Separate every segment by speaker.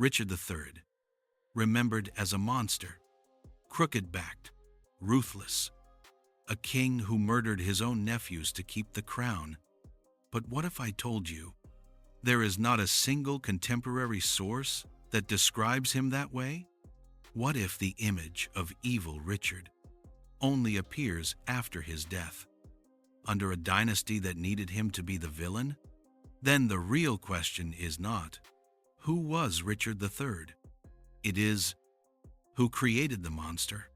Speaker 1: Richard III, remembered as a monster, crooked-backed, ruthless, a king who murdered his own nephews to keep the crown. But what if I told you there is not a single contemporary source that describes him that way? What if the image of evil Richard only appears after his death, under a dynasty that needed him to be the villain? Then the real question is not, who was Richard III? It is, who created the monster?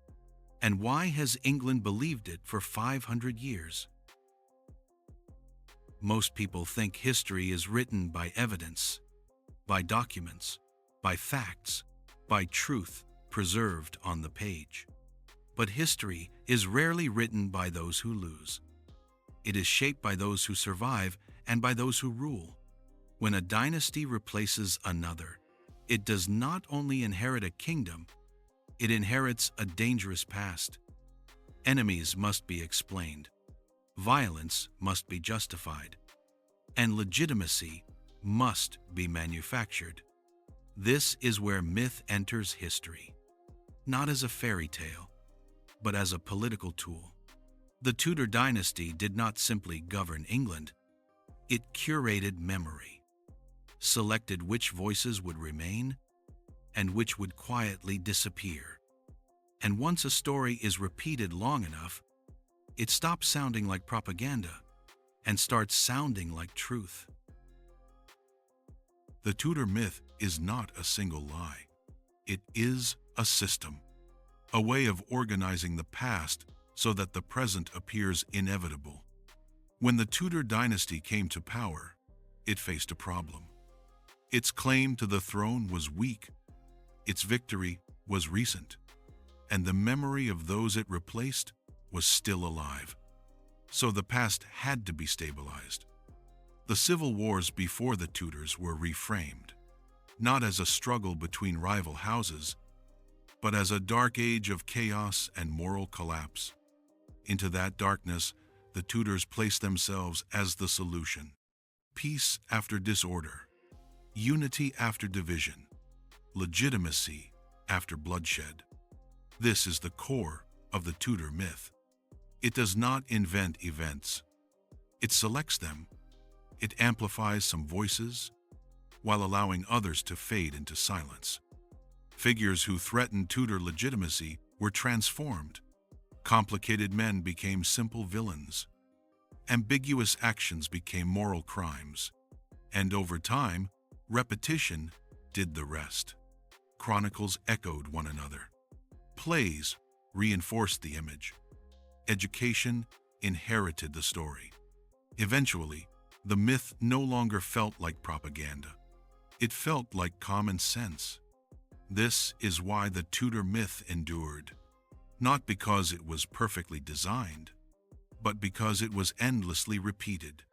Speaker 1: And why has England believed it for 500 years? Most people think history is written by evidence, by documents, by facts, by truth preserved on the page. But history is rarely written by those who lose. It is shaped by those who survive and by those who rule. When a dynasty replaces another, it does not only inherit a kingdom, it inherits a dangerous past. Enemies must be explained, violence must be justified, and legitimacy must be manufactured. This is where myth enters history, not as a fairy tale, but as a political tool. The Tudor dynasty did not simply govern England, it curated memory, selected which voices would remain and which would quietly disappear. And once a story is repeated long enough, it stops sounding like propaganda and starts sounding like truth.
Speaker 2: The Tudor myth is not a single lie. It is a system, a way of organizing the past so that the present appears inevitable. When the Tudor dynasty came to power, it faced a problem. Its claim to the throne was weak, its victory was recent, and the memory of those it replaced was still alive. So the past had to be stabilized. The civil wars before the Tudors were reframed, not as a struggle between rival houses, but as a dark age of chaos and moral collapse. Into that darkness, the Tudors placed themselves as the solution. Peace after disorder, unity after division, legitimacy after bloodshed. This is the core of the Tudor myth. It does not invent events. It selects them. It amplifies some voices while allowing others to fade into silence. Figures who threatened Tudor legitimacy were transformed. Complicated men became simple villains. Ambiguous actions became moral crimes. And over time, repetition did the rest. Chronicles echoed one another. Plays reinforced the image. Education inherited the story. Eventually, the myth no longer felt like propaganda. It felt like common sense. This is why the Tudor myth endured, not because it was perfectly designed, but because it was endlessly repeated.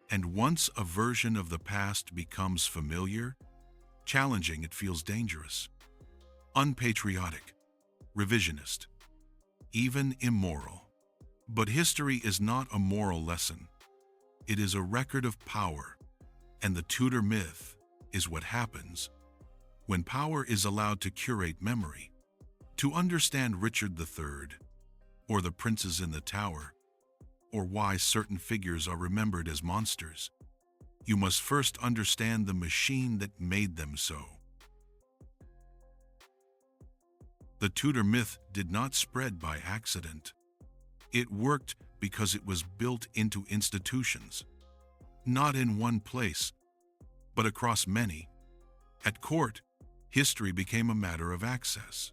Speaker 2: And once a version of the past becomes familiar, challenging it feels dangerous, unpatriotic, revisionist, even immoral. But history is not a moral lesson. It is a record of power, and the Tudor myth is what happens when power is allowed to curate memory. To understand Richard III, or the princes in the tower, or why certain figures are remembered as monsters, you must first understand the machine that made them so. The Tudor myth did not spread by accident. It worked because it was built into institutions, not in one place, but across many. At court, history became a matter of access.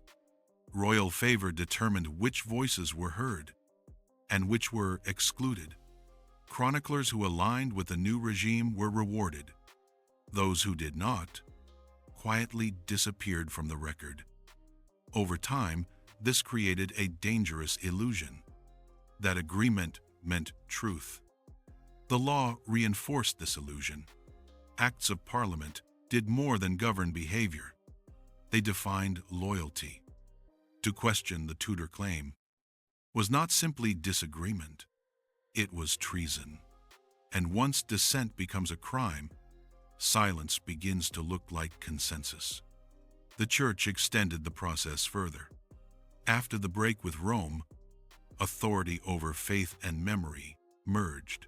Speaker 2: Royal favor determined which voices were heard and which were excluded. Chroniclers who aligned with the new regime were rewarded. Those who did not quietly disappeared from the record. Over time, this created a dangerous illusion that agreement meant truth. The law reinforced this illusion. Acts of Parliament did more than govern behavior. They defined loyalty. To question the Tudor claim was not simply disagreement, it was treason. And once dissent becomes a crime, silence begins to look like consensus. The Church extended the process further. After the break with Rome, authority over faith and memory merged.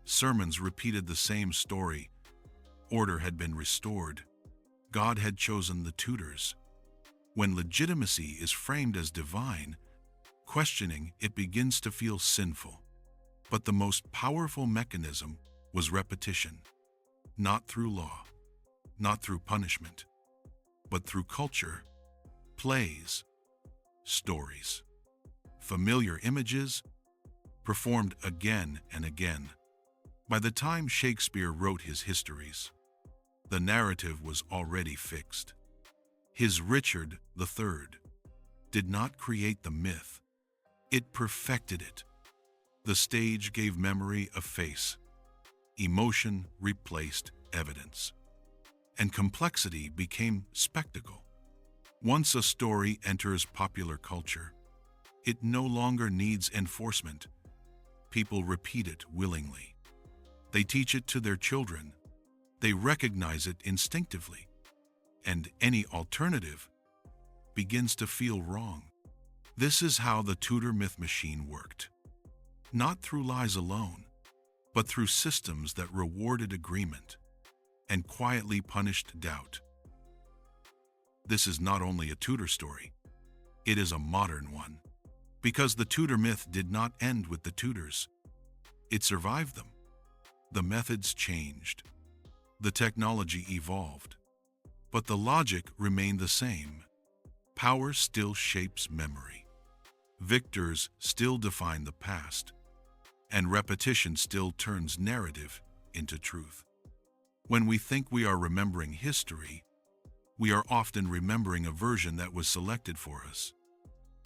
Speaker 2: Sermons repeated the same story. Order had been restored. God had chosen the Tudors. When legitimacy is framed as divine, questioning it begins to feel sinful. But the most powerful mechanism was repetition, not through law, not through punishment, but through culture, plays, stories, familiar images, performed again and again. By the time Shakespeare wrote his histories, the narrative was already fixed. His Richard III did not create the myth, it perfected it. The stage gave memory a face, emotion replaced evidence, and complexity became spectacle. Once a story enters popular culture, it no longer needs enforcement. People repeat it willingly. They teach it to their children. They recognize it instinctively. And any alternative begins to feel wrong. This is how the Tudor myth machine worked. Not through lies alone, but through systems that rewarded agreement and quietly punished doubt. This is not only a Tudor story, it is a modern one. Because the Tudor myth did not end with the Tudors. It survived them. The methods changed. The technology evolved. But the logic remained the same. Power still shapes memory. Victors still define the past. And repetition still turns narrative into truth. When we think we are remembering history, we are often remembering a version that was selected for us.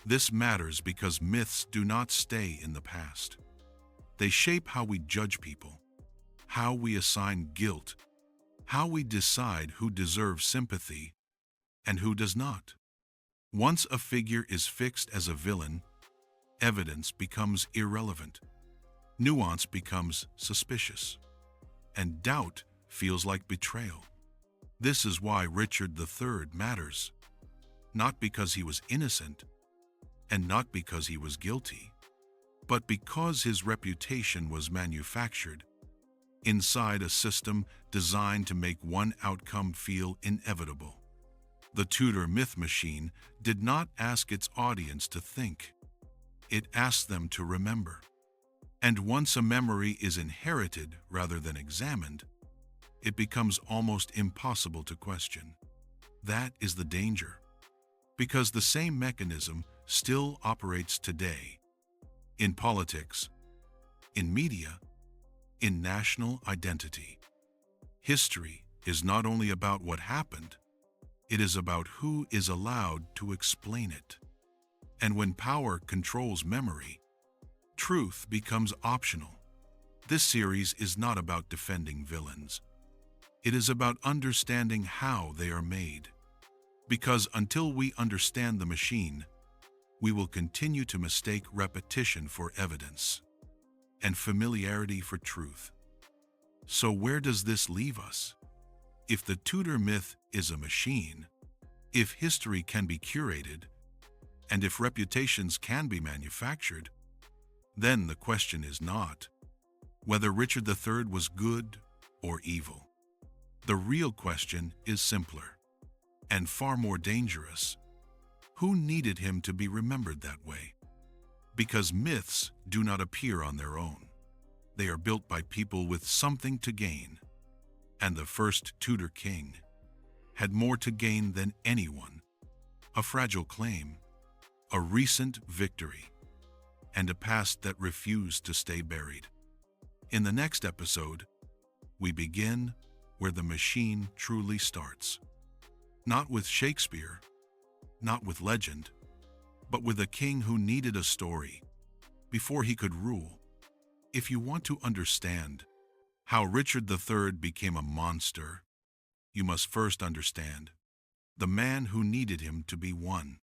Speaker 2: This matters because myths do not stay in the past. They shape how we judge people, how we assign guilt, how we decide who deserves sympathy and who does not. Once a figure is fixed as a villain, evidence becomes irrelevant, nuance becomes suspicious, and doubt feels like betrayal. This is why Richard III matters, not because he was innocent and not because he was guilty, but because his reputation was manufactured inside a system designed to make one outcome feel inevitable. The Tudor myth machine did not ask its audience to think. It asked them to remember. And once a memory is inherited rather than examined, it becomes almost impossible to question. That is the danger, because the same mechanism still operates today in politics, in media, in national identity. History is not only about what happened, it is about who is allowed to explain it. And when power controls memory, truth becomes optional. This series is not about defending villains. It is about understanding how they are made. Because until we understand the machine, we will continue to mistake repetition for evidence and familiarity for truth. So where does this leave us? If the Tudor myth is a machine, if history can be curated, and if reputations can be manufactured, then the question is not whether Richard III was good or evil. The real question is simpler and far more dangerous. Who needed him to be remembered that way? Because myths do not appear on their own. They are built by people with something to gain. And the first Tudor king had more to gain than anyone. A fragile claim, a recent victory, and a past that refused to stay buried. In the next episode, we begin where the machine truly starts. Not with Shakespeare, not with legend, but with a king who needed a story before he could rule. If you want to understand how Richard III became a monster, you must first understand the man who needed him to be one.